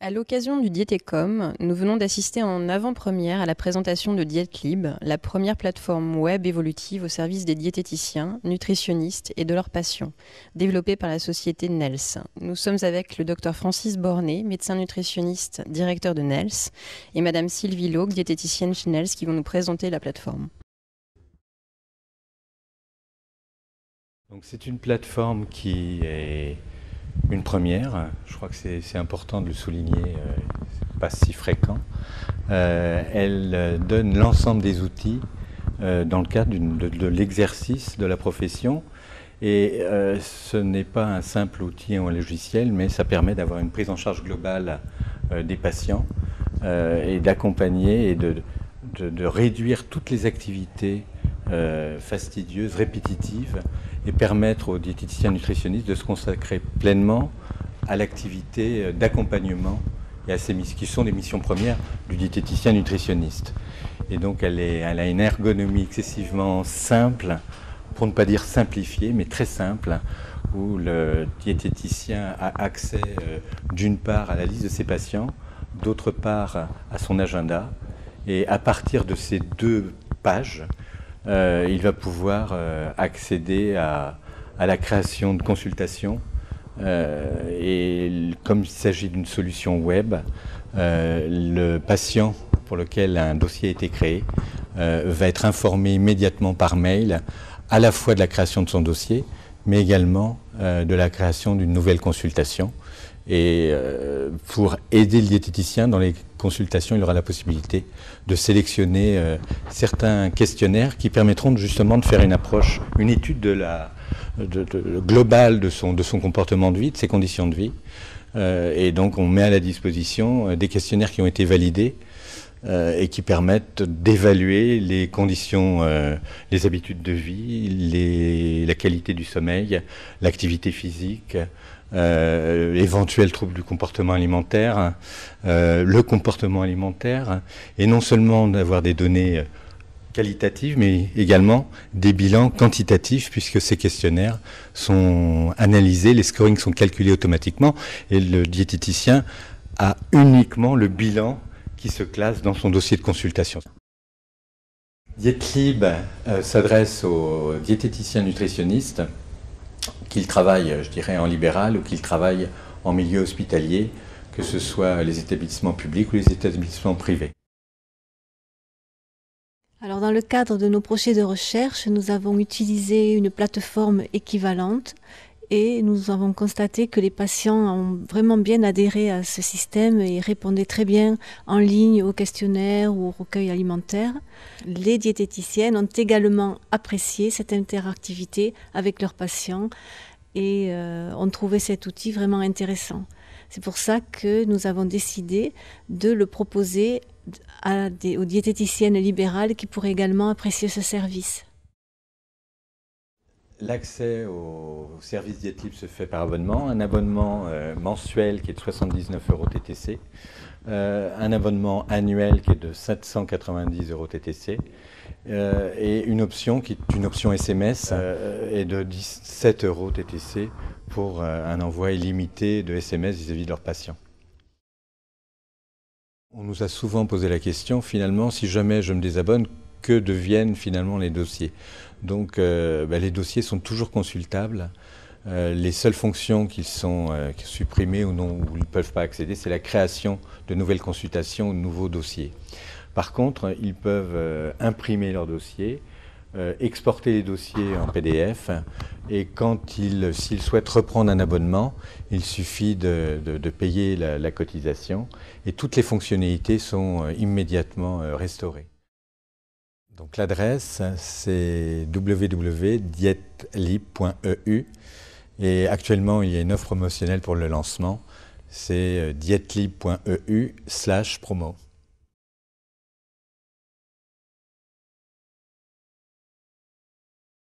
À l'occasion du Diétécom, nous venons d'assister en avant-première à la présentation de Dietlib, la première plateforme web évolutive au service des diététiciens, nutritionnistes et de leurs patients, développée par la société NELS. Nous sommes avec le Dr Francis Bornet, médecin nutritionniste, directeur de NELS, et Madame Sylvie Lauque, diététicienne chez NELS, qui vont nous présenter la plateforme. Donc c'est une plateforme qui est une première, je crois que c'est important de le souligner, c'est pas si fréquent. Elle donne l'ensemble des outils dans le cadre de l'exercice de la profession. Et ce n'est pas un simple outil ou un logiciel, mais ça permet d'avoir une prise en charge globale des patients et d'accompagner et de réduire toutes les activités fastidieuses, répétitives, et permettre aux diététiciens nutritionnistes de se consacrer pleinement à l'activité d'accompagnement et à ces missions qui sont les missions premières du diététicien nutritionniste. Et donc elle a une ergonomie excessivement simple, pour ne pas dire simplifiée, mais très simple, où le diététicien a accès d'une part à la liste de ses patients, d'autre part à son agenda, et à partir de ces deux pages, il va pouvoir accéder à la création de consultations. Et comme il s'agit d'une solution web, le patient pour lequel un dossier a été créé va être informé immédiatement par mail à la fois de la création de son dossier, mais également de la création d'une nouvelle consultation. Et pour aider le diététicien dans les consultations, il aura la possibilité de sélectionner certains questionnaires qui permettront justement de faire une approche, une étude globale de son comportement de vie, de ses conditions de vie. Et donc on met à la disposition des questionnaires qui ont été validés et qui permettent d'évaluer les conditions, les habitudes de vie, la qualité du sommeil, l'activité physique, éventuels troubles du comportement alimentaire, le comportement alimentaire, et non seulement d'avoir des données qualitatives, mais également des bilans quantitatifs, puisque ces questionnaires sont analysés, les scorings sont calculés automatiquement, et le diététicien a uniquement le bilan qui se classe dans son dossier de consultation. Dietlib s'adresse aux diététiciens nutritionnistes, qu'ils travaillent, je dirais, en libéral ou qu'ils travaillent en milieu hospitalier, que ce soit les établissements publics ou les établissements privés. Alors, dans le cadre de nos projets de recherche, nous avons utilisé une plateforme équivalente et nous avons constaté que les patients ont vraiment bien adhéré à ce système et répondaient très bien en ligne aux questionnaires ou au recueil alimentaire. Les diététiciennes ont également apprécié cette interactivité avec leurs patients et ont trouvé cet outil vraiment intéressant. C'est pour ça que nous avons décidé de le proposer aux diététiciennes libérales qui pourraient également apprécier ce service. L'accès au service Dietlib se fait par abonnement, un abonnement mensuel qui est de 79 € TTC, un abonnement annuel qui est de 790 € TTC, et une option qui est une option SMS est de 17 € TTC pour un envoi illimité de SMS vis-à-vis de leurs patients. On nous a souvent posé la question, finalement, si jamais je me désabonne, que deviennent finalement les dossiers? Donc les dossiers sont toujours consultables. Les seules fonctions qui sont supprimées ou non, où ils ne peuvent pas accéder, c'est la création de nouvelles consultations ou de nouveaux dossiers. Par contre, ils peuvent imprimer leurs dossiers, exporter les dossiers en PDF, et s'ils souhaitent reprendre un abonnement, il suffit de payer la cotisation, et toutes les fonctionnalités sont immédiatement restaurées. Donc l'adresse, c'est www.dietlib.eu, et actuellement il y a une offre promotionnelle pour le lancement, c'est dietlib.eu/promo.